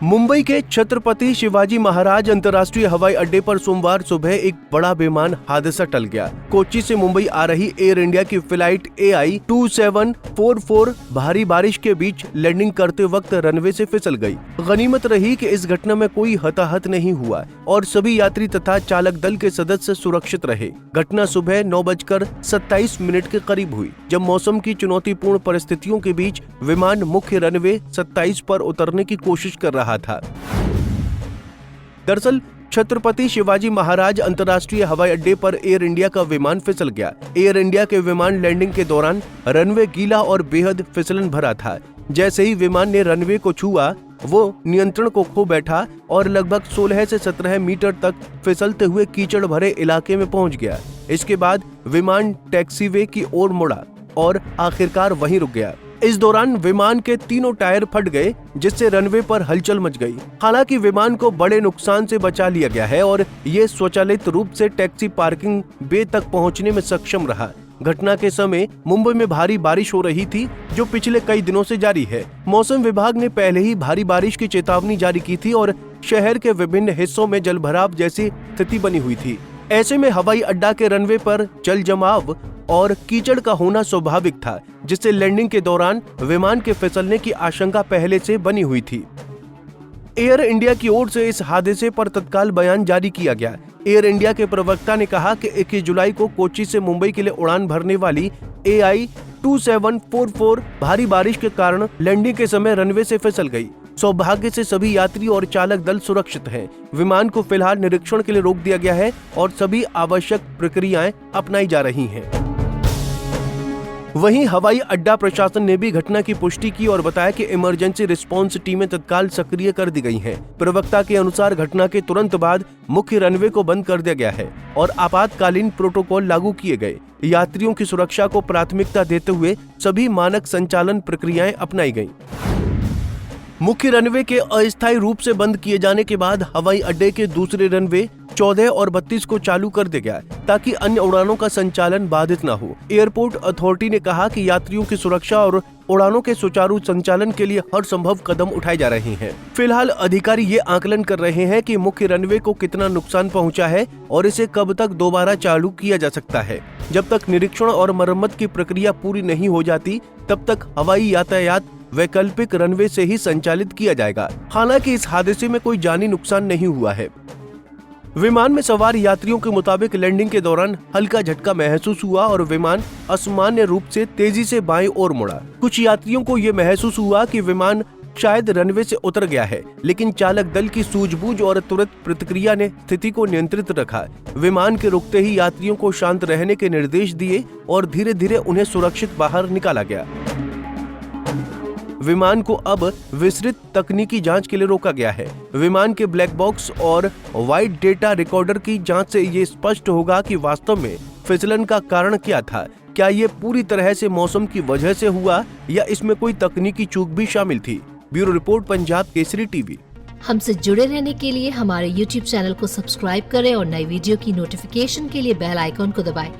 मुंबई के छत्रपति शिवाजी महाराज अंतर्राष्ट्रीय हवाई अड्डे पर सोमवार सुबह एक बड़ा बेईमान हादसा टल गया। कोच्चि से मुंबई आ रही एयर इंडिया की फ्लाइट AI 2744 भारी बारिश के बीच लैंडिंग करते वक्त रनवे से फिसल गई। गनीमत रही कि इस घटना में कोई हताहत नहीं हुआ और सभी यात्री तथा चालक दल के सदस्य सुरक्षित रहे। घटना सुबह 9:27 के करीब हुई, जब मौसम की चुनौतीपूर्ण परिस्थितियों के बीच विमान मुख्य रनवे 27 पर उतरने की कोशिश कर रहा था। दरअसल छत्रपति शिवाजी महाराज अंतर्राष्ट्रीय हवाई अड्डे पर एयर इंडिया का विमान फिसल गया। एयर इंडिया के विमान लैंडिंग के दौरान रनवे गीला और बेहद फिसलन भरा था। जैसे ही विमान ने रनवे को छुआ, वो नियंत्रण को खो बैठा और लगभग 16 से 17 मीटर तक फिसलते हुए कीचड़ भरे इलाके में पहुंच गया। इसके बाद विमान टैक्सीवे की ओर मुड़ा और आखिरकार वहीं रुक गया। इस दौरान विमान के तीनों टायर फट गए, जिससे रनवे पर हलचल मच गई। हालांकि विमान को बड़े नुकसान से बचा लिया गया है और ये स्वचालित रूप से टैक्सी पार्किंग बे तक पहुंचने में सक्षम रहा। घटना के समय मुंबई में भारी बारिश हो रही थी, जो पिछले कई दिनों से जारी है। मौसम विभाग ने पहले ही भारी बारिश की चेतावनी जारी की थी और शहर के विभिन्न हिस्सों में जलभराव जैसी स्थिति बनी हुई थी। ऐसे में हवाई अड्डा के रनवे पर जल जमाव और कीचड़ का होना स्वाभाविक था, जिससे लैंडिंग के दौरान विमान के फिसलने की आशंका पहले से बनी हुई थी। एयर इंडिया की ओर से इस हादसे पर तत्काल बयान जारी किया गया। एयर इंडिया के प्रवक्ता ने कहा कि 21 जुलाई को कोच्चि से मुंबई के लिए उड़ान भरने वाली AI 2744 भारी बारिश के कारण लैंडिंग के समय रनवे से फिसल गई। सौभाग्य से सभी यात्री और चालक दल सुरक्षित हैं। विमान को फिलहाल निरीक्षण के लिए रोक दिया गया है और सभी आवश्यक प्रक्रियाएं अपनाई जा रही हैं। वहीं हवाई अड्डा प्रशासन ने भी घटना की पुष्टि की और बताया कि इमरजेंसी रिस्पांस टीमें तत्काल सक्रिय कर दी गई हैं। प्रवक्ता के अनुसार घटना के तुरंत बाद मुख्य रनवे को बंद कर दिया गया है और आपातकालीन प्रोटोकॉल लागू किए गए। यात्रियों की सुरक्षा को प्राथमिकता देते हुए सभी मानक संचालन प्रक्रियाएं अपनाई गयी। मुख्य रनवे के अस्थायी रूप से बंद किए जाने के बाद हवाई अड्डे के दूसरे रनवे 14 और 32 को चालू कर दिया गया, ताकि अन्य उड़ानों का संचालन बाधित न हो। एयरपोर्ट अथॉरिटी ने कहा कि यात्रियों की सुरक्षा और उड़ानों के सुचारू संचालन के लिए हर संभव कदम उठाए जा रहे हैं। फिलहाल अधिकारी ये आकलन कर रहे हैं कि मुख्य रनवे को कितना नुकसान पहुंचा है और इसे कब तक दोबारा चालू किया जा सकता है। जब तक निरीक्षण और मरम्मत की प्रक्रिया पूरी नहीं हो जाती, तब तक हवाई यातायात वैकल्पिक रनवे से ही संचालित किया जाएगा। हालांकि इस हादसे में कोई जानी नुकसान नहीं हुआ है। विमान में सवार यात्रियों के मुताबिक लैंडिंग के दौरान हल्का झटका महसूस हुआ और विमान असामान्य रूप से तेजी से बाईं ओर मुड़ा। कुछ यात्रियों को ये महसूस हुआ कि विमान शायद रनवे से उतर गया है, लेकिन चालक दल की सूझबूझ और तुरंत प्रतिक्रिया ने स्थिति को नियंत्रित रखा। विमान के रुकते ही यात्रियों को शांत रहने के निर्देश दिए और धीरे धीरे उन्हें सुरक्षित बाहर निकाला गया। विमान को अब विस्तृत तकनीकी जांच के लिए रोका गया है। विमान के ब्लैक बॉक्स और वाइड डेटा रिकॉर्डर की जांच से ये स्पष्ट होगा कि वास्तव में फिसलन का कारण क्या था। क्या ये पूरी तरह से मौसम की वजह से हुआ या इसमें कोई तकनीकी चूक भी शामिल थी। Bureau report, Punjab Kesari TV. हमसे जुड़े रहने के लिए हमारे YouTube चैनल को सब्सक्राइब करें और नई वीडियो की नोटिफिकेशन के लिए बेल आइकॉन को दबाएं।